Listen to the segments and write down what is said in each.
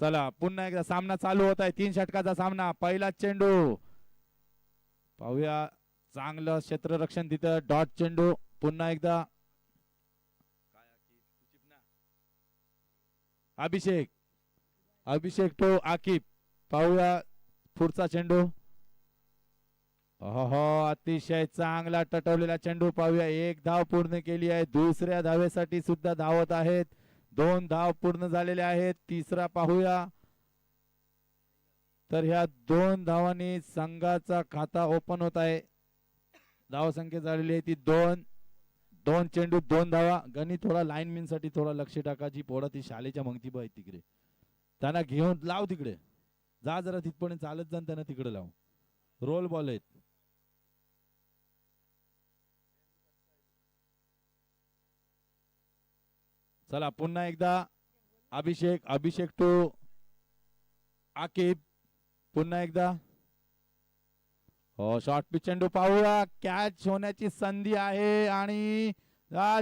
चला पुन्हा एकदा सामना चालू होत आहे. 3 षटकाचा सामना. पहिला चेंडू पाहूया. चांगलं क्षेत्ररक्षण तिथं. डॉट चेंडू पुन्हा एकदा. अभिषेक अभिषेक टू आकिब. पाहूया पुढचा चेंडू. हो अतिशय चांगला टटवलेला चेंडू. पाहूया. 1 धाव पूर्ण केली आहे. दुसऱ्या धावेसाठी सुद्धा धावत आहेत. 2 धाव पूर्ण झालेले आहेत. तिसरा पाहूया. तर ह्या 2 धावांनी संघाचा खाता ओपन होत आहे. धावसंख्या झालेली आहे ती 2 चेंडू 2 धावा. गणित थोडा लाईनमॅन साठी थोडा लक्ष टाकायची. पोडा ती शाळेच्या मंगती बाई तिकडे त्यांना घेऊन लाव. तिकडे जा जरा तिथपर्यंत चालत जा. त्यांना तिकडे लाव. रोल बॉल आहेत. चला पुन्हा एकदा. अभिषेक टू आकिब. पुन्हा एकदा. हो शॉर्ट पिच चेंडू. पाहूया. कॅच होण्याची संधी आहे आणि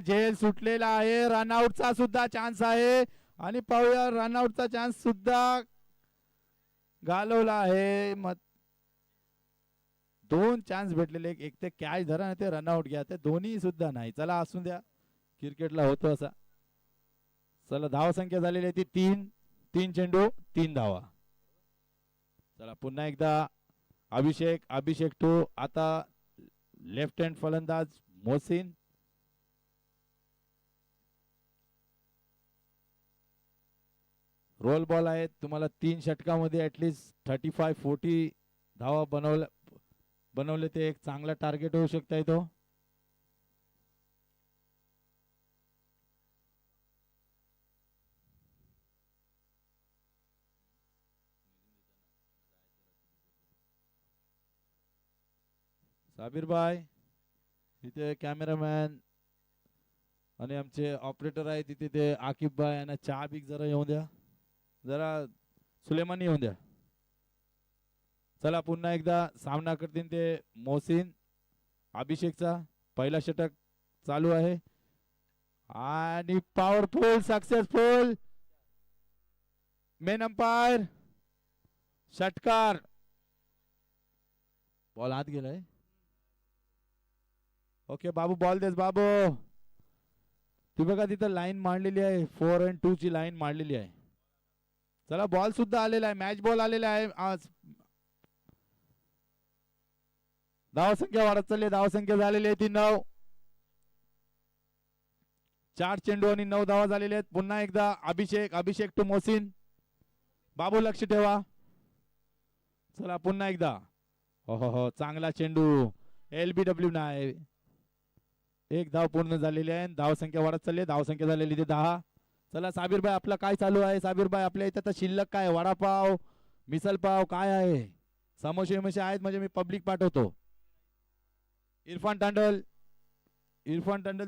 झेल सुटलेला आहे. रनआउटचा सुद्धा चान्स आहे आणि पाहूया रनआउटचा चान्स सुद्धा घालवला आहे. 2 चान्स भेटलेले. एक ते कॅच धरा ते रनआउट घ्या. ते दोन्ही सुद्धा नाही. चला असू द्या. क्रिकेटला होतो असा. चला धाव संख्या झालेली आहे ती 3 चेंडू 3 धावा. चला पुन्हा एकदा. अभिषेक टू आता लेफ्ट हँड फलंदाज मोहसिन. रोल बॉल आहे. तुम्हाला 3 षटकामध्ये ऍटलीस्ट 35-40 धावा बनवले ते एक चांगला टार्गेट होऊ शकता तो. साबिर भाई तिथे कॅमेरामॅन आणि आमचे ऑपरेटर आहे तिथे ते आकिब भाई यांना चहा बी जरा येऊन द्या. जरा सुलेमान येऊन द्या. चला पुन्हा एकदा सामना करतील ते मोहसिन. अभिषेकचा पहिला षटक चालू आहे आणि पॉवरफुल सक्सेसफुल. मेन अंपायर षटकार. बॉल आत गेलाय. ओके बाबू बॉल देस बाबू. ती बघा तिथं लाईन मांडलेली आहे. 4 and 2 ची लाईन मांडलेली आहे. चला बॉल सुद्धा आलेला आहे. मॅच बॉल आलेला आहे. आज धाव संख्या वाढत चालली. धाव संख्या झालेली आहे ती 9. 4 चेंडू आणि 9 धावा झालेल्या आहेत. पुन्हा एकदा अभिषेक टू मोहसिन. बाबू लक्ष ठेवा. चला पुन्हा एकदा. हो चांगला चेंडू. LBW नाही. 1 धाव पूर्ण झालेली आहे. धाव संख्या वाढत चालली. धाव संख्या झालेली ते 10. चला साबिर भाई आपलं काय चालू आहे. साबिर भाई आपल्या इथे शिल्लक काय. वडापाव मिसल पाव काय आहे. समोसे आहेत म्हणजे मी पब्लिक पाठवतो. इरफान टंडल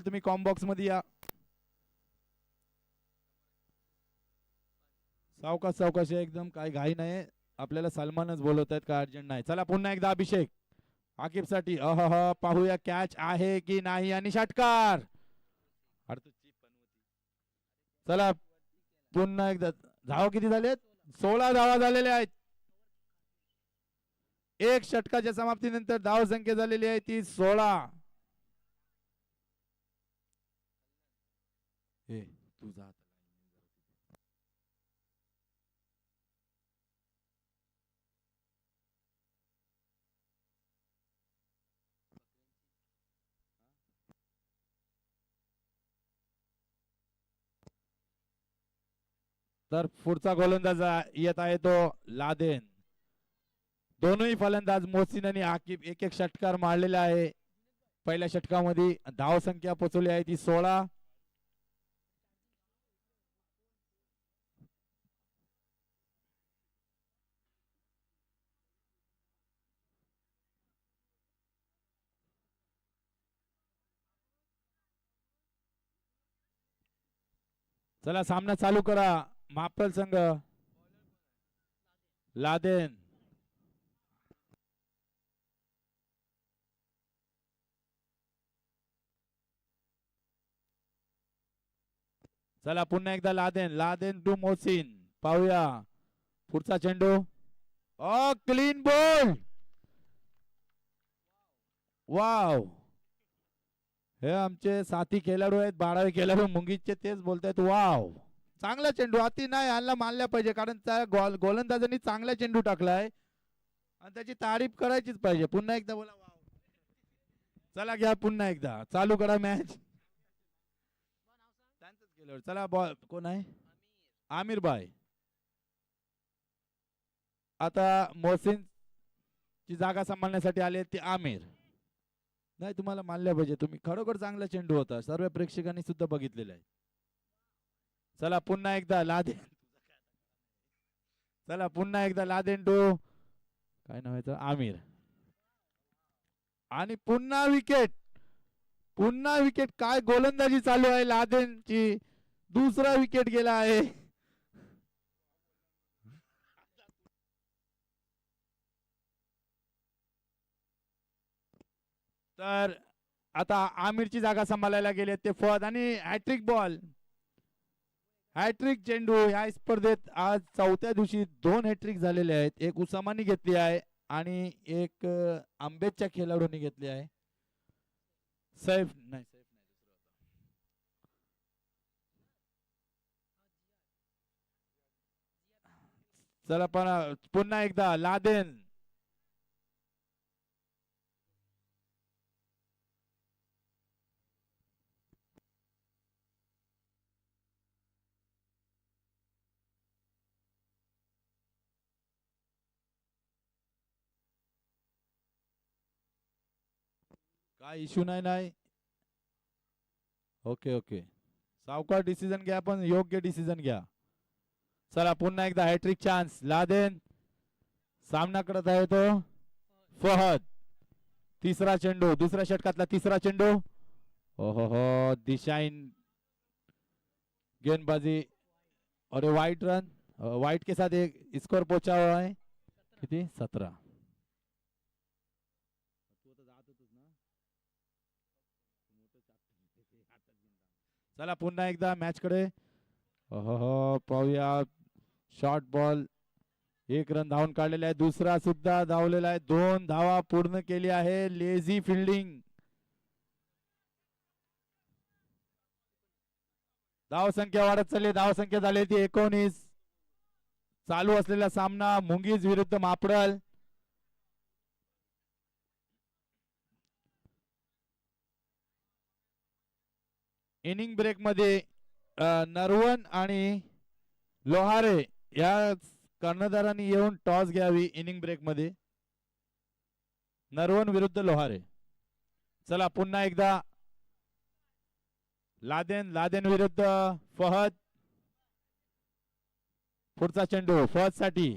तुम्ही कॉम बॉक्स मध्ये या. सावकाश एकदम काय घाई नाही. आपल्याला सलमानच बोलवत आहेत काय अर्जंट नाही. चला पुन्हा एकदा अभिषेक आकिब साठी. पाहूया कॅच आहे की नाही आणि षटकार. चला पुन्हा एकदा. धाव किती झालेत. 16 धावा झालेल्या आहेत. 1 षटकाच्या समाप्तीनंतर धाव संख्या झालेली आहे ती 16. तू जा. तर पुढचा गोलंदाज येत आहे तो लादेन. दोनही फलंदाज मोहसिन आणि आकिब 1 षटकार मारलेला आहे. पहिल्या षटकामध्ये धाव संख्या पोहोचवली आहे ती 16. चला सामना चालू करा. मापल संघ लादेन. चला पुन्हा एकदा लादेन टू मोहसिन. पाहूया पुढचा चेंडू क्लीन बॉल. वाव, हे आमचे साथी खेळाडू आहेत, 12वे खेळाडू मुंगीचे, तेच बोलतायत वाव. चांगला चेंडू, अति नाही यांना मानल्या पाहिजे, कारण त्या गोलंदाजांनी चांगला चेंडू टाकलाय आणि त्याची तारीफ करायचीच पाहिजे. पुन्हा एकदा बोला वाव. चला घ्या पुन्हा एकदा, चालू करा मॅच. चला बॉल कोण आहे? आमिर भाई. आता मोहसिन ची जागा सांभाळण्यासाठी आले ते आमिर. नाही, तुम्हाला मानल्या पाहिजे, तुम्ही खरोखर चांगला चेंडू होता, सर्व प्रेक्षकांनी सुद्धा बघितलेला आहे. चला पुन्हा एकदा लादेन. चला पुन्हा एकदा लादेन टू काय नाव आहे आमिर. आणि पुन्हा विकेट, पुन्हा विकेट. काय गोलंदाजी चालू आहे लादेनची. दुसरा विकेट गेला आहे. तर आता आमिरची जागा सांभाळायला गेले ते फद आणि हॅट्रिक बॉल, हॅट्रिक चेंडू. या स्पर्धेत आज चौथ्या दिवशी 2 हॅट्रिक झालेले आहेत. एक उसामानी घेतली आहे आणि एक आंबेडच्या खेळाडूंनी घेतली आहे. सैफ नाही, चला पण पुन्हा एकदा लादेन. काय इश्यू नाही नाही. ओके ओके, सावकाश डिसिजन घ्या, पण योग्य डिसिजन घ्या. चला पुन्हा एकदा हॅट्रिक चान्स. लादेन सामना करत आहे तो फहद. तिसरा चेंडू, दुसऱ्या षटकातला तिसरा चेंडू. हो दिशाईन गेंदबाजी. और वाइट रन, वाइट के साथ एक स्कोर पहुंचा हुआ है. किती? 17. चला पुन्हा एकदा मॅच कडे. हो पाहूया. शॉर्ट बॉल, 1 रन धावून काढलेला आहे. दुसरा सुद्धा धावलेला आहे. 2 धावा पूर्ण केली आहे. Lazy fielding. धाव संख्या वाढत चालली. धाव संख्या झाली ती 19. चालू असलेला सामना मुंगीज विरुद्ध मापडल. इनिंग ब्रेक मध्ये नरवण आणि लोहारे या कर्णधारांनी येऊन टॉस घ्यावी. इनिंग ब्रेक मध्ये नरवण विरुद्ध लोहारे. चला पुन्हा एकदा लादेन विरुद्ध फहद. पुढचा चेंडू फहद साठी.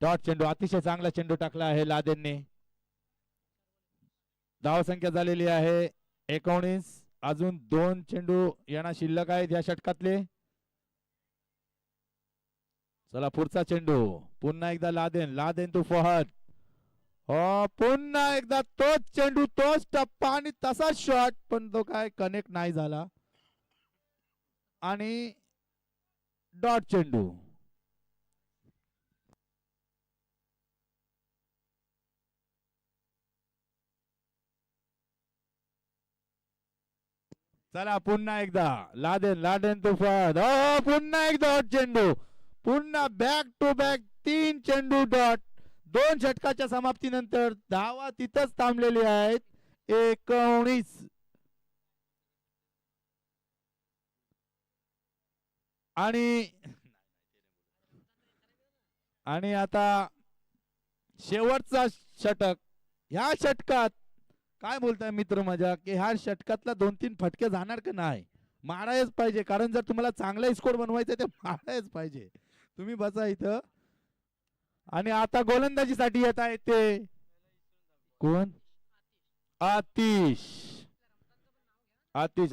डॉट चेंडू, अतिशय चांगला चेंडू टाकला आहे लादेनने. धाव संख्या झालेली आहे 19. अजून 2 चेंडू यांना शिल्लक आहेत या षटकातले. चला पुढचा चेंडू पुन्हा एकदा लादेन टू फहद. पुन्हा एकदा तोच चेंडू, तोच टप्पा आणि तसाच शॉट, पण तो काय कनेक्ट नाही झाला. आणि डॉट चेंडू. चला पुन्हा एकदा लादेन टू फहद. पुन्हा एक डॉट चेंडू. पुन्हा बॅक टू बॅक 3 चेंडू डॉट. 2 षटकाच्या समाप्तीनंतर धावा तिथंच थांबलेली आहेत. 19. आणि आता शेवटचा षटक. ह्या षटकात काय बोलताय मित्र माझ्या, की ह्या षटकातला 2-3 फटके जाणार का नाही? मारायच पाहिजे, कारण जर तुम्हाला चांगला स्कोर बनवायचा ते मारायच पाहिजे. तुम्ही बसा इथं. आणि आता गोलंदाजीसाठी येत आहेत ते कोण? आतिश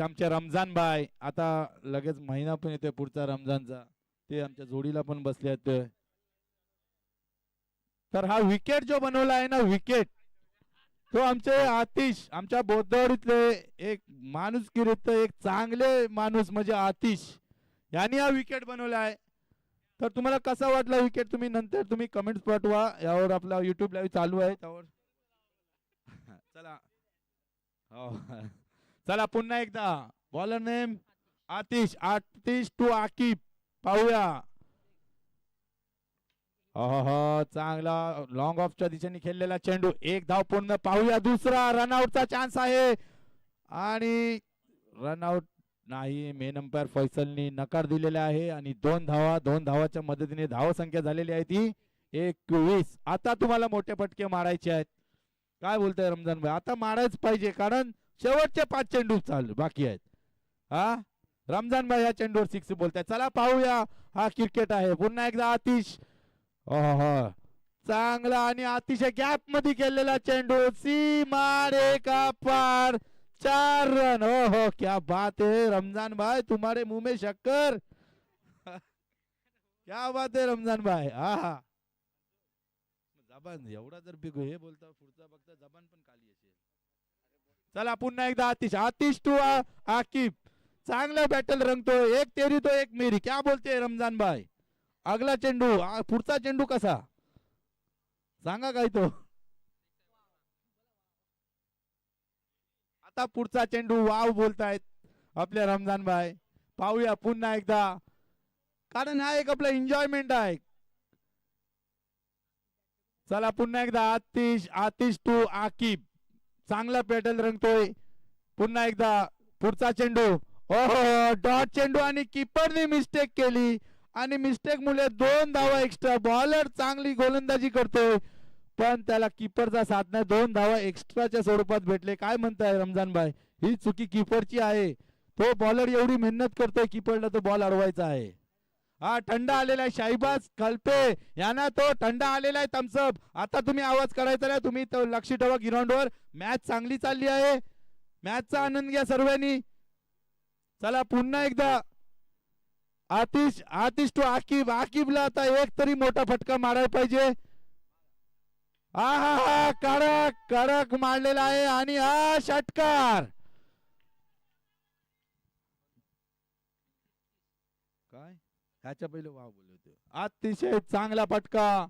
आमचे रमजान बाय. आता लगेच महिना पण येतोय पुढचा रमजानचा, ते आमच्या जोडीला पण बसले आहेत. तर हा विकेट जो बनवला आहे ना, विकेट तो आमचे आतिश, आमच्या बोद्धवाडीतले एक माणुसकीरित एक चांगले माणूस म्हणजे आतिश यांनी हा विकेट बनवला आहे. तर तुम्हाला कसा वाटला विकेट तुम्ही नंतर तुम्ही कमेंट्स पाठवा. यावर आपला युट्यूब लाईव्ह चालू आहे त्यावर. चला हो चला पुन्हा एकदा bowler name Atish. Atish to Aqib. पाहूया. हो चांगला लॉंग ऑफच्या दिशेने खेळलेला चेंडू. एक धाव पूर्ण. पाहूया दुसरा रनआउटचा चान्स आहे आणि रनआउट नाही. मेन अंपायर फैसलनी नकार दिलेला आहे आणि 2 धावा. 2 धावाच्या मदतीने धाव संख्या झालेली आहे ती 21. आता तुम्हाला मोठे फटके मारायचे आहेत. काय बोलताय रमजान भाई? आता मारायच पाहिजे कारण शेवटचे 5 चेंडू चालू बाकी आहेत. हा रमजान भाई या चेंडूवर 6 बोलताय. चला पाहूया. हा क्रिकेट आहे. पुन्हा एकदा आतिश. हो चांगला आणि अतिशय गॅप मध्ये केलेला चेंडू. सीमा रेखा पार. 4 रन. हो क्या बात है रमजान भाई, तुम्हारे मुंह में शक्कर. क्या बात है रमजान भाई. हा जबान एवढा जर बिगो हे बोलता पुढचा बघता जबान पण खाली असेल. चला पुन्हा एकदा आतिश. आतिश टू आकिब. चांगला बॅटल रंगतो. एक तेरी तो एक मेरी. क्या बोलते रमजान भाई? अगला चेंडू. पुढचा चेंडू कसा सांगा काय तो. आता पुढचा चेंडू वाव बोलतायत आपले रमजान भाई. पाहूया पुन्हा एकदा कारण हा एक आपला एन्जॉयमेंट आहे. चला पुन्हा एकदा आतिश. आतिश टू आकिब. चांगला पॅटल रंगतोय. पुन्हा एकदा पुढचा चेंडू. ओहो डॉट चेंडू आणि कीपरने मिस्टेक केली आणि मिस्टेक मुळे 2 धावा एक्स्ट्रा. बॉलर चांगली गोलंदाजी करतोय पण त्याला कीपरचा साथ नाही. 2 धावा एक्स्ट्राच्या स्वरूपात भेटले. काय म्हणताय रमजान भाई? ही चुकी कीपरची आहे. तो बॉलर एवढी मेहनत करतोय कीपरला तो बॉल अडवायचा आहे. हा थंड आलेला आहे. शाहिबाज कल्पे यांना तो थंड आलेला आहे थम्सअप. आता तुम्ही आवाज काढायचा नाही. तुम्ही तो लक्ष ठेवा ग्राउंडवर. मॅच चांगली चालली आहे. मॅचचा आनंद घ्या सर्वांनी. चला पुन्हा एकदा आतिश. आतिश टू आकिब. आकिबला आता एक तरी मोठा फटका मारायला पाहिजे. हा कडक कडक मारलेला आहे आणि हा षटकार. काय ह्याच्या पहिले वाव बोलले होते. अतिशय चांगला फटका.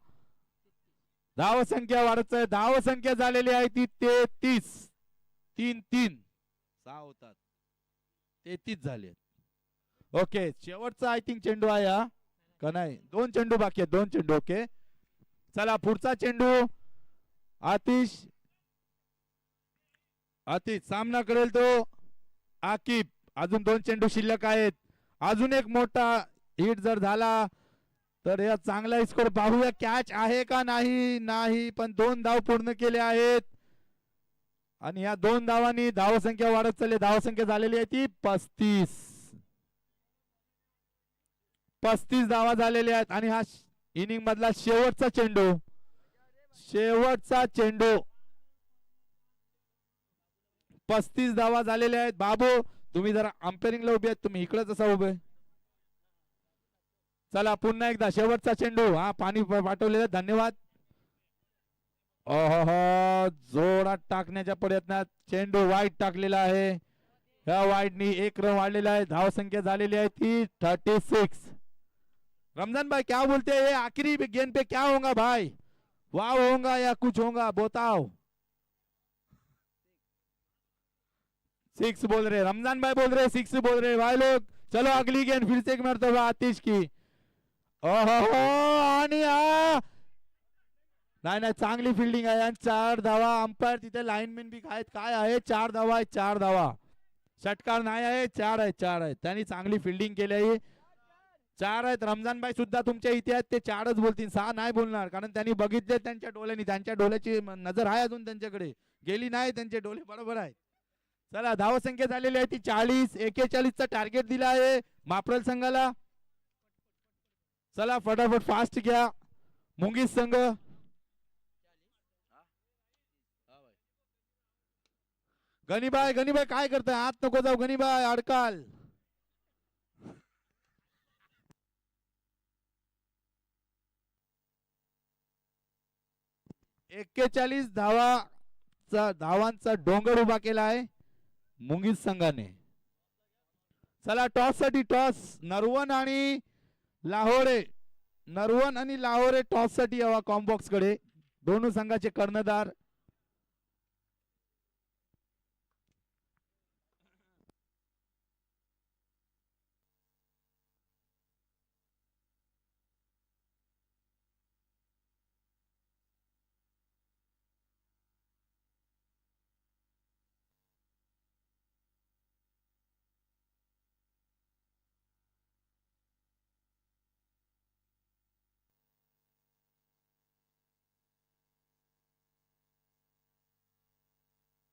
धाव संख्या वाढत आहे. धाव संख्या झालेली आहे ती 33. 3-3 6 होतात 33 झाले. ओके शेवटचा आय थिंक चेंडू आहे हा का नाही. 2 चेंडू बाकी आहेत. 2 चेंडू. ओके चला पुढचा चेंडू. आतिश. आतिश सामना करेल तो आकिब. अजून 2 चेंडू शिल्लक आहेत. अजून एक मोठा हिट जर झाला तर या चांगला स्कोर. पाहूया कॅच आहे का नाही. नाही पण 2 धाव पूर्ण केले आहेत आणि या 2 धावांनी धावसंख्या वाढत चालली. धावसंख्या झालेली आहे ती 35. 35 धावा झालेल्या आहेत आणि हा इनिंग मधला शेवटचा चेंडू. शेवटचा चेंडू. 35 धावा झालेल्या आहेत. बाबू तुम्ही जरा अंपायरिंगला उभे आहेत. तुम्ही इकडेच असा उभे. चला पुन्हा एकदा शेवटचा चेंडू. हा पाणी पाठवलेलं धन्यवाद. ओहो जोरात टाकण्याच्या प्रयत्नात चेंडू वाईट टाकलेला आहे. या वाईटनी 1 रन वाढलेला आहे. धाव संख्या झालेली आहे ती 36. रमजान भाई क्या बोलते हैं? आखिरी गेंद पे क्या होगा भाई? वाव होगा या कुछ होगा बताओ. 6 बोल रहे रमजान भाई. बोल रहे 6 बोल रहे भाई लोग. चलो अगली गेंद फिर से एक मरतबा आतिश की. ओहो आणि नाही चांगली फिल्डिंग आहे आणि 4 धावा. अंपायर तिथे लाईनमॅन बी आहेत. काय आहे 4 धावा आहे. 4 धावा. षटकार नाही आहे. 4 आहेत. 4 आहेत. त्यांनी चांगली फिल्डिंग केली आहे. 4 आहेत. रमजान भाई सुद्धा तुमच्या इथे आहेत. ते 4च बोलतील. 6 नाही बोलणार कारण त्यांनी बघितले त्यांच्या डोळ्यांनी. त्यांच्या डोळ्याची नजर आहे अजून त्यांच्याकडे गेली नाही. त्यांचे डोळे बरोबर आहेत. चला धाव संख्या झालेली आहे ती 40. 41 चा टार्गेट दिला आहे माप्रल संघाला. चला फटाफट फास्ट घ्या मुंगीस संघ. गणीबाई गणीबाई काय करताय? आत नको जाऊ गणीबाई अडकाल. एक्केचाळीस धावांचा डोंगर उभा केला आहे मुंगीस संघाने. चला टॉस साठी टॉस. नरवण आणि लाहोरे नरवण आणि लाहोरे टॉस साठी यावा कॉम्बॉक्स कडे. दोन्ही संघाचे कर्णधार.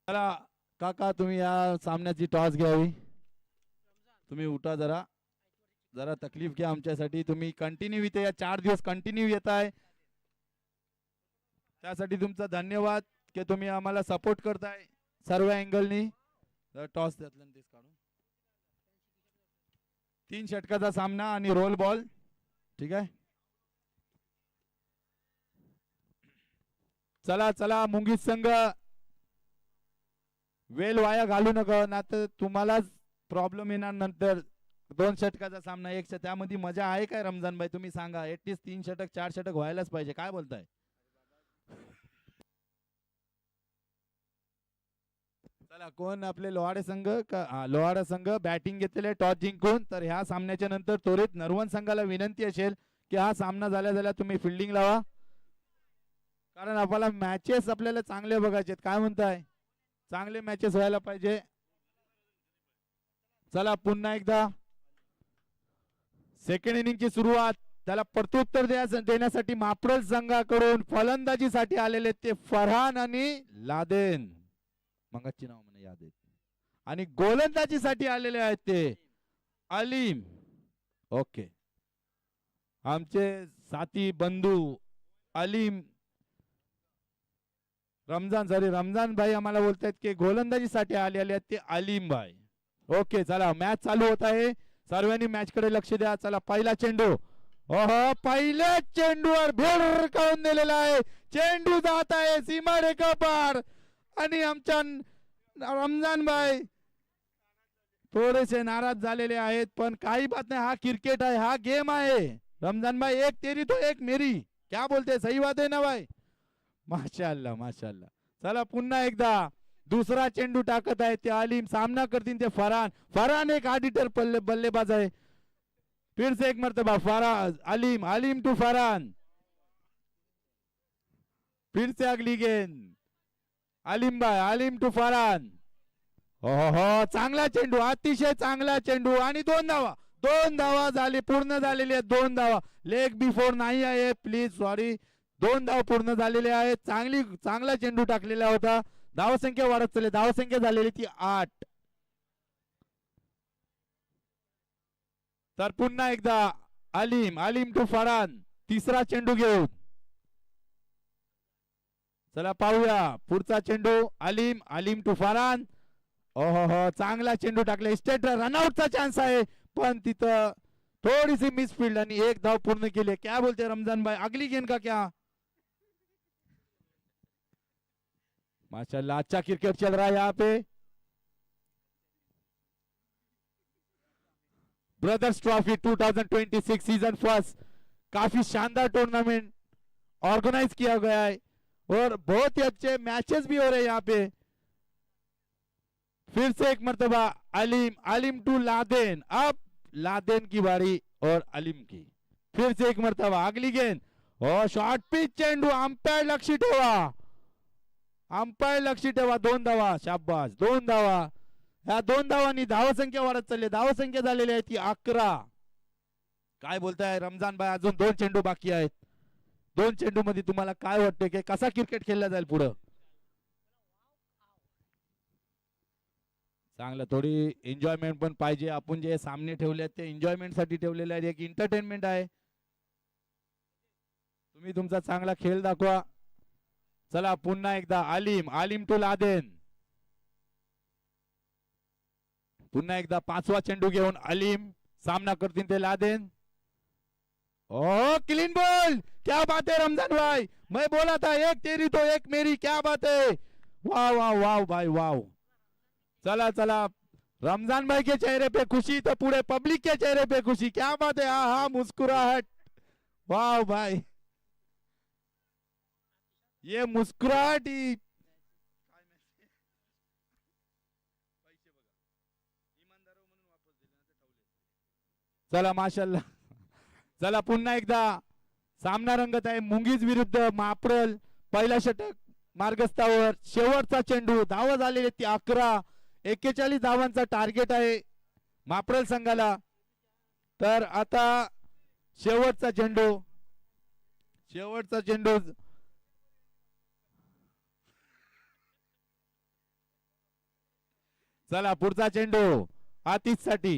चला काका तुम्ही या सामन्याची टॉस घ्यावी. तुम्ही उठा जरा. जरा तकलीफ घ्या आमच्यासाठी. तुम्ही कंटिन्यू इथे या 4 दिवस कंटिन्यू येत आहे त्यासाठी तुमचा धन्यवाद की तुम्ही आम्हाला सपोर्ट करताय सर्व अँगलनी. टॉस त्यातलं तेच काढून 3 षटकाचा सामना आणि रोल बॉल. ठीक आहे. चला चला मुंगीत संघ वेल वाया घालू नका ना तर तुम्हालाच प्रॉब्लेम येणार नंतर. 2 षटकाचा सामना 1 त्यामध्ये मजा आहे काय रमजान भाई तुम्ही सांगा. ऍटलीस्ट 3 षटक 4 षटक व्हायलाच पाहिजे. काय बोलताय. चला कोण आपले लोहाडे संघ का लोहाडा संघ बॅटिंग घेतलेले टॉस जिंकून. तर ह्या सामन्याच्या नंतर त्वरित नरवण संघाला विनंती असेल की हा सामना झाल्या तुम्ही फिल्डिंग लावा कारण आपल्याला मॅचेस आपल्याला चांगले बघायचे. काय म्हणताय. चांगले मॅचेस व्हायला पाहिजे. चला पुन्हा एकदा सेकंड इनिंगची सुरुवात. त्याला प्रत्युत्तर देण्यासाठी मापरल संघाकडून फलंदाजीसाठी आलेले ते फरहान आणि लादेन. मंगाची नाव मला याद आहेत. आणि गोलंदाजीसाठी आलेले आहेत ते अलीम. ओके आमचे साथी बंधू अलीम रमजान भाई आम्हाला बोलतायत की गोलंदाजीसाठी आलेले आहेत ते अलीम भाई. ओके चला मॅच चालू होत आहे. सर्वांनी मॅच कडे लक्ष द्या. चला पहिला चेंडू. ओहो पहिल्या चेंडूवर भिरकावून दिलेला आहे. चेंडू जात आहे सीमारेखा पार आणि आमच्या रमजान भाई थोडेसे नाराज झालेले आहेत पण काही बात नाही. हा क्रिकेट आहे. हा गेम आहे. रमजान भाई एक तेरी तो एक मेरी. क्या बोलते सही बात आहे ना भाई. माशाअल्लाह माशाअल्लाह. चला पुन्हा एकदा दुसरा चेंडू टाकत आहे ते अलीम. सामना करतील ते फरहान. फरहान एक ऑडिटर बल्लेबाज आहे. फिर से एक मर्तबा फरहान अलीम टू फरहान. फिर से अगली गेंद अलीम टू फरहान. हो चांगला चेंडू अतिशय चांगला चेंडू आणि 2 धावा. 2 धावा झाले पूर्ण झालेले आहेत. 2 धावा लेग बिफोर नाही आहे प्लीज सॉरी. 2 धाव पूर्ण झालेले आहेत. चांगला चेंडू टाकलेला होता. धावसंख्या वाढत चालली. धावसंख्या झालेली ती 8. तर पुन्हा एकदा अलीम टू फरहान. तिसरा चेंडू घेऊन. चला पाहूया पुढचा चेंडू अलीम टू फरहान. ओहो चांगला चेंडू टाकला. स्टेट रनआउटचा चान्स आहे पण तिथं थोडीसी मिसफील्ड आणि 1 धाव पूर्ण केली. क्या बोलते रमजान भाई अगली गेंद का क्या. माशाल्लाह अच्छा क्रिकेट चल रहा है यहाँ पे. ब्रदर्स ट्रॉफी 2026 सीजन फर्स्ट काफी शानदार टूर्नामेंट ऑर्गेनाइज किया गया है और बहुत ही अच्छे मैचेस भी हो रहे हैं यहाँ पे. फिर से एक मर्तबा अलीम टू लादेन. अब लादेन की बारी और अलीम की. फिर से एक मर्तबा अगली गेंद और शॉर्ट पिच चेंडू. अंपायर लक्ष ठेवा. 2 धावा शाबास. 2 धावा. ह्या 2 धावांनी धावसंख्या वाढत चालली. धावसंख्या झालेली आहे ती 11. काय बोलताय रमजान भाई अजून 2 चेंडू बाकी आहेत. 2 चेंडू मध्ये तुम्हाला काय वाटतं की कसा क्रिकेट खेळला जाईल पुढे. चांगलं थोडी एन्जॉयमेंट पण पाहिजे. आपण जे सामने ठेवले आहेत ते एन्जॉयमेंट साठी ठेवलेले आहेत. एक एंटरटेनमेंट आहे. तुम्ही तुमचा चांगला खेळ दाखवा. चला पुन्हा एकदा अलीम टू लादेन. पुन्हा एकदा 5वा चेंडू घेऊन अलीम. सामना करतील ते लादेन. ओ क्लीन बॉल. क्या बात है रमजान भाई. मैं बोला था एक तेरी तो एक मेरी. क्या बात है. वाह वाह वाह भाई वाह. चला चला रमजान भाई के चेहरे पे खुशी तो पूरे पब्लिक के चेहरे पे खुशी. क्या बात है. हाँ मुस्कुराहट वाह भाई, ये मुस्कुराहट ही. चला माशाल्लाह. चला पुन्हा एकदा सामना रंगत आहे. मुंगीज विरुद्ध माप्रल. पहिला षटक मार्गस्थावर. शेवटचा चेंडू. धावा झालेले ती 11. 41 धावांचा टार्गेट आहे माप्रल संघाला. तर आता शेवटचा चेंडू. शेवटचा चेंडू. चला पुढचा चेंडू आतिश साठी.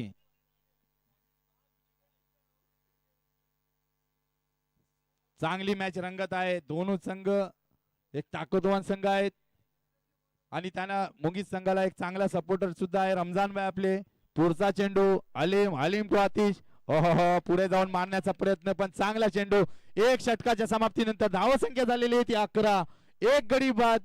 चांगली मॅच रंगत आहे. दोन संघ एक ताकदवान संघ आहेत आणि त्यांना मुंगीज संघाला एक चांगला सपोर्टर सुद्धा आहे रमजान भाई आपले. पुढचा चेंडू हलीम. हलीम टू आतिश. हो पुढे जाऊन मारण्याचा प्रयत्न पण चांगला चेंडू. एक षटकाच्या समाप्तीनंतर धावसंख्या झालेली आहे ती 11. एक गडी बाद.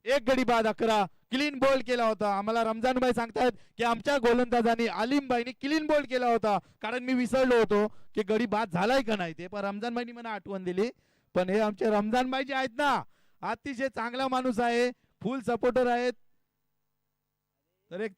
एक गडी बाद 11. क्लीन बॉल केला होता. आम्हाला रमजान भाई सांगतात की आमच्या गोलंदाजांनी आलिम भाईनी क्लीन बॉल केला होता. कारण मी विसरलो होतो की गडी बाद झालाय का नाही ते, पण रमजान भाईनी मला आठवण दिली. पण हे आमचे रमजान भाई जे आहेत ना, अतिशय चांगला माणूस आहे. फुल सपोर्टर आहेत. तर एक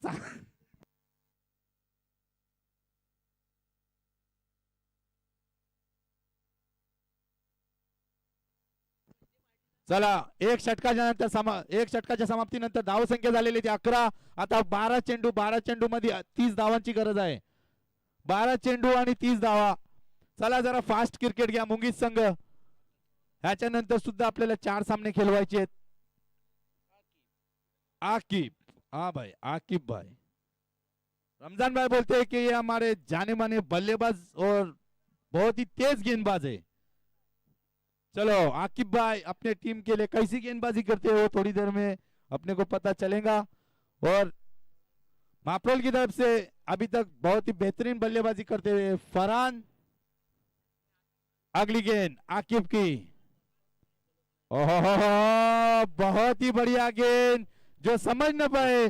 चला एक षटकाच्या समाप्तीनंतर धावसंख्या झालेली ती 11. आता 12 चेंडू. 12 चेंडू मध्ये 30 धावांची गरज आहे. 12 चेंडू आणि 30 धावा. चला जरा फास्ट क्रिकेट घ्या मुंगीज संघ. ह्याच्यानंतर सुद्धा आपल्याला 4 सामने खेळवायचे आहेत. आकिब. हाँ भाई आकिब भाई. रमजान भाई बोलते हैं कि ये हमारे जाने माने बल्लेबाज और बहुत ही तेज गेंदबाज है. चलो आकिब भाई अपने टीम के लिए कैसी गेंदबाजी करते हो थोड़ी देर में अपने को पता चलेगा. और माप्रल की तरफ से अभी तक बहुत ही बेहतरीन बल्लेबाजी करते हुए फरहान. अगली गेंद आकिब की. ओहो बहुत ही बढ़िया गेंद जो समझ न पाए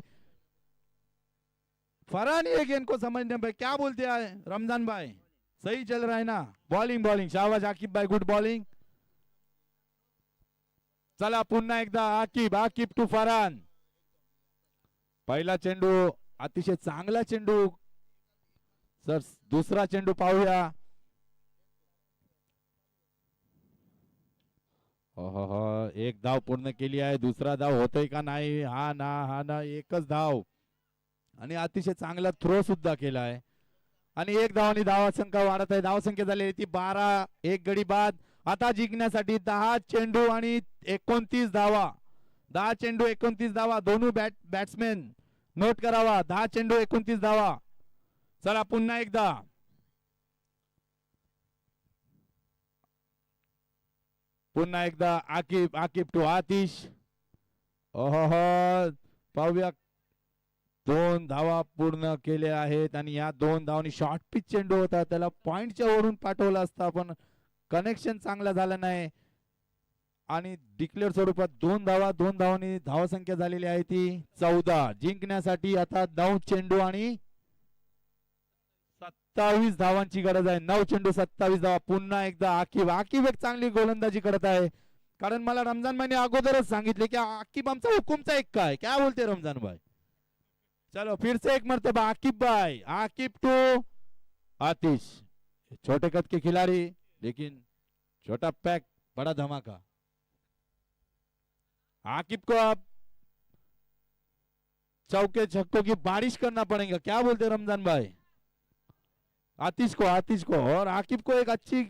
फरहान. ये गेंद को समझ न पाए. क्या बोलते हैं रमजान भाई, सही चल रहा है ना. बॉलिंग बॉलिंग शाबाश आकिब भाई, गुड बॉलिंग. चला पुन्हा एकदा आकिब. आकिब टू फरहान. पहिला चेंडू अतिशय चांगला चेंडू. सर दुसरा चेंडू पाहूया. एक धाव पूर्ण केली आहे. दुसरा धाव होतोय का नाही. हा ना एकच धाव आणि अतिशय चांगला थ्रो सुद्धा केला आहे. आणि एक धावानी धावसंख्या वाढत आहे. धावसंख्या झाली ती 12. एक गडी बाद. आता जिंकण्यासाठी 10 चेंडू आणि 29 धावा. 10 चेंडू 29 धावा. दोन्ही बॅट्समॅन नोट करावा. 10 चेंडू 29 धावा. चला पुन्हा एकदा. पुन्हा एकदा आकिब. आकिब टू आतिश. ओहो पाहूया. 2 धावा पूर्ण केल्या आहेत आणि या 2 धावांनी शॉर्ट पिच चेंडू होता. त्याला पॉइंटच्या वरून पाठवला असता पण कनेक्शन चांगला झाला नाही आणि डिक्लेअर स्वरूपात 2 धावा. 2 धावांनी धावसंख्या झालेली आहे ती 14. जिंकण्यासाठी आता 9 चेंडू आणि 27 धावांची गरज आहे. 9 चेंडू 27 धावा. पुन्हा एकदा आकिब. आकिब एक चांगली गोलंदाजी करत आहे. कारण मला रमजान भाईने अगोदरच सांगितले की आकिब आमचा हुकुमचा एक काय. क्या बोलते रमजान भाई. चलो फिर से एक मर्तबा आकिब भाई. आकिब टू आतिश. छोटे कद के खिलाड़ी लेकिन छोटा पैक बड़ा धमाका. आकिब को अब चौके छक्कों की बारिश करना पड़ेगा. क्या बोलते रमजान भाई. आतिश को और आकिब को एक अच्छी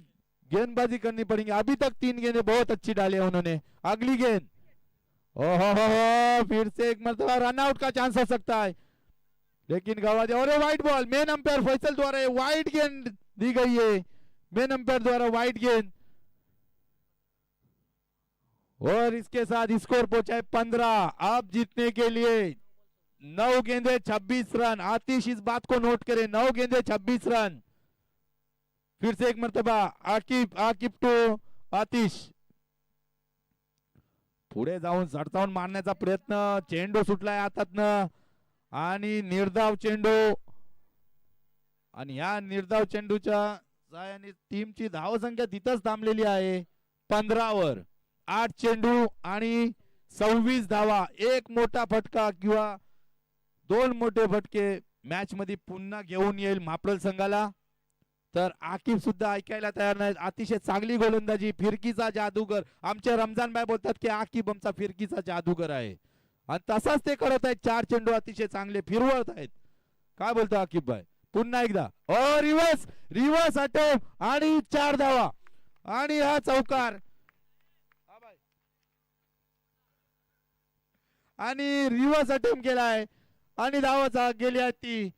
गेंदबाजी करनी पड़ेगी. अभी तक 3 गेंदें बहुत अच्छी डाली है उन्होंने. अगली गेंद. ओहो फिर से एक मरतबा रनआउट का चांस हो सकता है लेकिन गवा दिया. और white ball. Main umpire Faisal द्वारा वाइट गेंद दी गई है. मेन अंपायर द्वारा वाइट गेंद. और इसके साथ स्कोर पहुंचा है 15. अब जीतने के लिए 9 गेंदे 26 रन. आतिश इस बात को नोट करें. 9 गेंदे 26 रन. फिर से एक मर्तबा आकिब. आकिब टू आतिश. पुढे जाऊन झडतावून मारण्याचा प्रयत्न. चेंडू सुटलाय हातातनं आणि निर्धाव चेंडू. आणि या निर्धाव चेंडूच्या आणि टीमची धावसंख्या तिथंच थांबलेली आहे 15 वर. 8 चेंडू आणि 26 धावा. एक मोठा फटका किंवा 2 मोठे फटके मॅच मध्ये पुन्हा घेऊन येईल माप्रल संघाला. तर आकिब सुद्धा ऐकायला तयार नाही. अतिशय चांगली गोलंदाजी, फिरकीचा जादूगर. आमचे रमजान भाई बोलतात की आकिब आमचा फिरकीचा जादूगर आहे आणि तसाच ते करत आहेत. 4 चेंडू अतिशय चांगले फिरवत आहेत. काय बोलतो आकिब भाई? पुन्हा एकदा रिव्हर्स रिव्हर्स अटेम्प्ट आणि 4 धावा आणि हा चौकार आणि रिव्हर्स अटेम्प्ट केलाय आणि धावा गेली आहे ती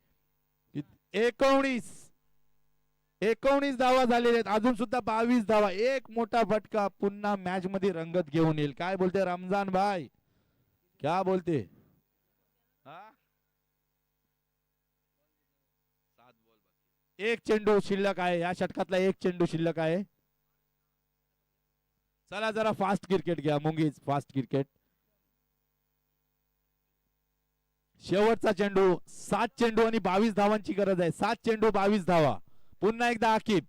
19 धावा झालेल्या आहेत. अजून सुद्धा 22 धावा. एक मोठा फटका पुन्हा मॅच मध्ये रंगत घेऊन येईल. काय बोलते रमजान भाई? क्या बोलते? एक चेंडू शिल्लक आहे या षटकातला. एक चेंडू शिल्लक आहे. चला जरा फास्ट क्रिकेट घ्या मुंगीज. Fast cricket. शेवटचा चेंडू. 7 चेंडू आणि 22 धावांची गरज आहे. 7 चेंडू 22 धावा. पुन्हा एकदा आकिब.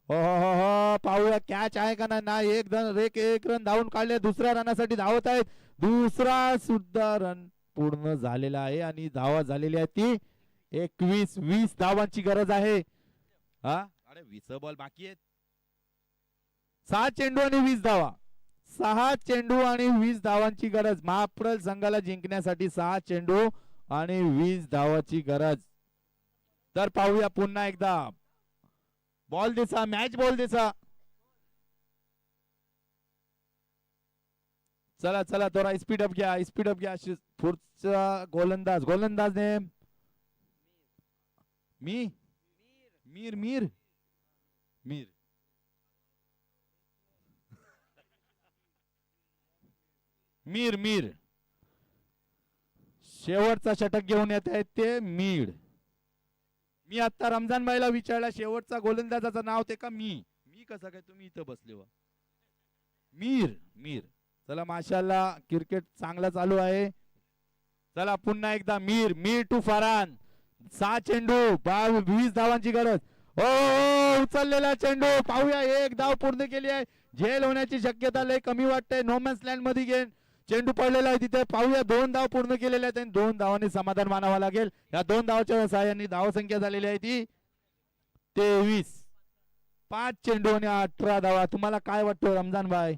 हो पाहूया कॅच आहे का नाही. एक रन धावून काढले. दुसऱ्या रनासाठी धावत आहेत. दुसरा सुद्धा रन पूर्ण झालेला आहे आणि धावा झालेली आहे ती 21. धावांची गरज आहे. अरे 20 बॉल बाकी आहेत. 6 चेंडू आणि 20 धावा. 6 चेंडू आणि 20 धावांची गरज महाप्रल संघाला जिंकण्यासाठी. 6 चेंडू आणि 20 धावाची गरज. तर पाहूया पुन्हा एकदा. बॉल दिसा. मॅच बॉल दिसा. चला चला थोडा स्पीड अप घ्या. स्पीड अप घ्या. पुढचा गोलंदाज नेम मीर शेवटचा षटक घेऊन येत आहेत ते मीड. मी आता रमजान भाईला विचारला शेवटचा गोलंदाजाचं नाव ते का मी कसं काय तुम्ही इथं बसले वा. मीर. चला माशाल्लाह क्रिकेट चांगला चालू आहे. चला पुन्हा एकदा मीर टू फरान. 6 चेंडू 20 धावांची गरज. उचललेला चेंडू. पाहूया. 1 धाव पूर्ण केली आहे. झेल होण्याची शक्यता लय कमी वाटते. नोमॅन्स लँड मध्ये गेन चेंडू पडलेला आहे तिथे. पाहूया. 2 धाव पूर्ण केलेल्या आहेत. 2 धावांनी समाधान मानावं लागेल. या 2 धावाच्या सहाय्याने धावसंख्या झालेली आहे ती 23. 5 चेंडू आणि 18 धावा. तुम्हाला काय वाटतं रमजान भाई?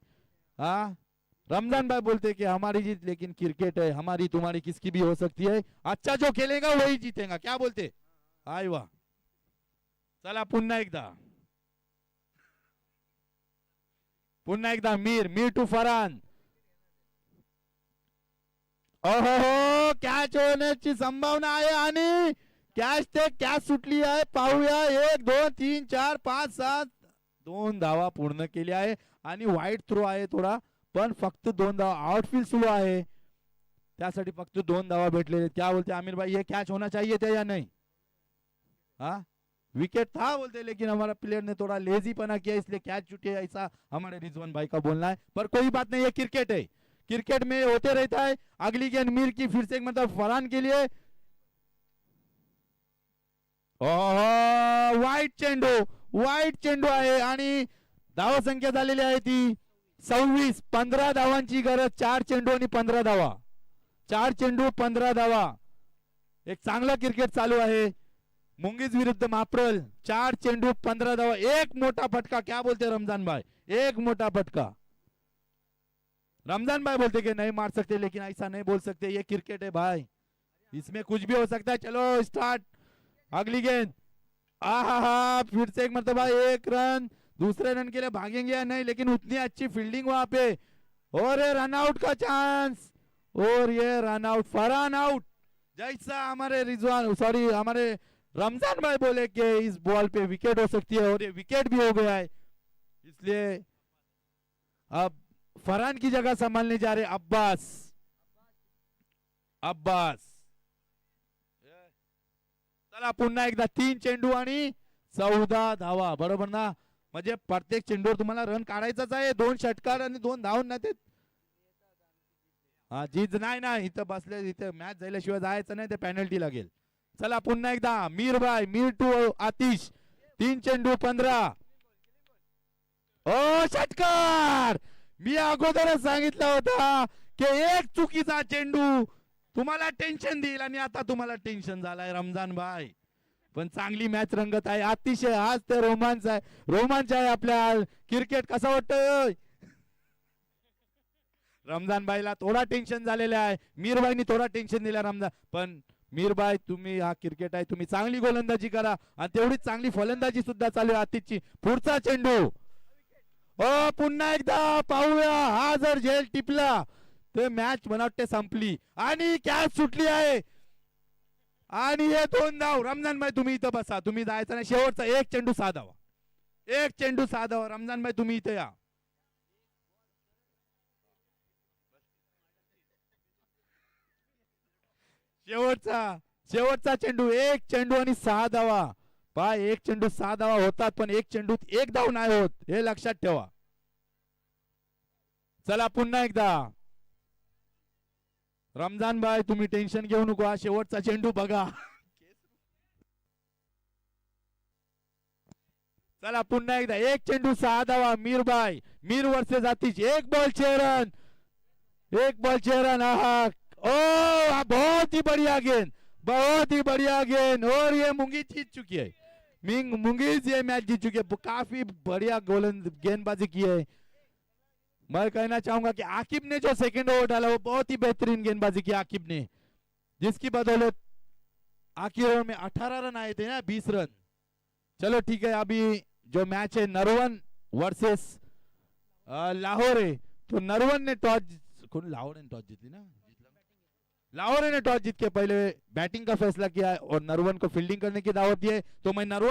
रमजान भाई बोलते कि हमारी जीत लेकिन क्रिकेट है, हमारी तुम्हारी किसकी भी हो सकती है. अच्छा जो खेलेगा वही जीतेगा. क्या बोलते? आय वाह. चला पुन्हा एकदा मीर टू फरान. कॅच होण्याची संभावना आहे आणि कॅच सुटली आहे. पाहूया. 1 2 3 4 5 7 2 धावा पूर्ण केली आहे आणि वाईट थ्रो आहे थोडा. पण फक्त 2 धावा. आउटफील्ड सुरू आहे त्यासाठी फक्त 2 धावा भेटलेले. क्या बोलते आमिर भाई? ये कैच होना चाहिए था या नहीं? विकेट था बोलते लेकिन हमारा प्लेयर ने थोड़ा लेजीपना किया इसलिए कैच छूटे, ऐसा हमारे रिजवान भाई का बोलना है. पर कोई बात नहीं, ये क्रिकेट है. क्रिकेट में होते रहता है. अगली गेंद मीर की फिर से एक मतलब फरहान के लिए. वाईट चेंडू आहे आणि धावा संख्या झालेली आहे ती 26. 15 धावांची गरज. 4 चेंडू आणि 15 धावा. 4 चेंडू 15 धावा. एक चांगला क्रिकेट चालू आहे मुंगीज विरुद्ध माप्रल. 4 चेंडू 15 धावा. एक मोठा फटका. क्या बोलते रमजान भाई? एक मोठा फटका. रमजान भाई बोलते कि नहीं मार सकते लेकिन ऐसा नहीं बोल सकते, ये क्रिकेट है भाई, इसमें कुछ भी हो सकता है. चलो स्टार्ट. अगली गेंद. फिर से एक मरतबा 1 रन. दूसरे रन के लिए भागेंगे या नहीं, लेकिन उतनी अच्छी फील्डिंग वहां पे. और ये रन आउट का चांस. और ये रन आउट. फरहान आउट. जैसा हमारे हमारे रमजान भाई बोले कि इस बॉल पे विकेट हो सकती है और ये विकेट भी हो गया है. इसलिए अब फरहान की जगह संभालने जा रहे अब्बास. चला पुन्हा एकदा. 3 चेंडू आणि 14 धावा. बरोबर ना? म्हणजे प्रत्येक चेंडूवर तुम्हाला रन काढायचाच आहे. 2 षटकार आणि 2 धावून नाही ते. जीत नाही इथं बसले. इथं मॅच झाल्याशिवाय जायचं नाही, ते पेनल्टी लागेल. चला पुन्हा एकदा मीर टू आतिश. 3 चेंडू 15. ओ षटकार. मी अगोदरच सांगितलं होता की एक चुकीचा चेंडू तुम्हाला टेन्शन देईल आणि आता तुम्हाला टेन्शन झालाय रमजान भाई. पण चांगली मॅच रंगत आहे. अतिशय आज ते रोमांच आहे. रोमांच आहे आपल्या क्रिकेट. कसं वाटतंय रमजान भाईला? थोडा टेन्शन झालेला आहे. मीरबाईंनी थोडा टेन्शन दिला रमजान. पण मीरबाई तुम्ही हा क्रिकेट आहे, तुम्ही चांगली गोलंदाजी करा आणि तेवढीच चांगली फलंदाजी सुद्धा चालू आहे आतिशची. पुढचा चेंडू. ओ पुन्हा एकदा पाहूया. हा जर झेल टिपला तर मॅच मला वाटते संपली आणि कॅच सुटली आहे. आणि हे 2 धाव. रमजान भाई तुम्ही इथं बसा, तुम्ही जायचं नाही. शेवटचा एक चेंडू 6 धावा. एक चेंडू 6 धावा. रमजान भाई तुम्ही इथं या. शेवटचा चेंडू. एक चेंडू आणि 6 धावा. पाय एक चेंडू 6 धावा होतात, पण एक चेंडूत एक धाव नाही होत, हे लक्षात ठेवा. चला पुन्हा एकदा. रमजान भाई तुम्ही टेन्शन घेऊ नको. हा शेवटचा चेंडू बघा. चला पुन्हा एकदा. एक चेंडू 6 धावा. मीरबाई. मीर वर्सेस आतिश. एक बॉल 6 रन. एक बॉल 6 रन. ओ बहुत ही बढ़िया गेंद. बहुत ही बढ़िया गेंद. और ये मुंगी जीत चुकी है. मुंगीज ये मैच जीत चुकी है. काफी बढ़िया गेंदबाजी की है. मैं कहना चाहूंगा कि आकिब ने जो सेकंड ओवर डाला वो बहुत ही बेहतरीन गेंदबाजी की आकिब ने, जिसकी बदौलत आखिर ओवर में 18 रन आए थे ना, 20 रन. चलो ठीक है. अभी जो मैच है नरवन वर्सेस लाहौर है, तो नरवन ने लाहौर ने टॉस जीती ना. लाहौर ने टॉस जीत के पहले बैटिंग का फैसला किया है और नरवन को फील्डिंग करने की दावत दी है. तो मैं नरवन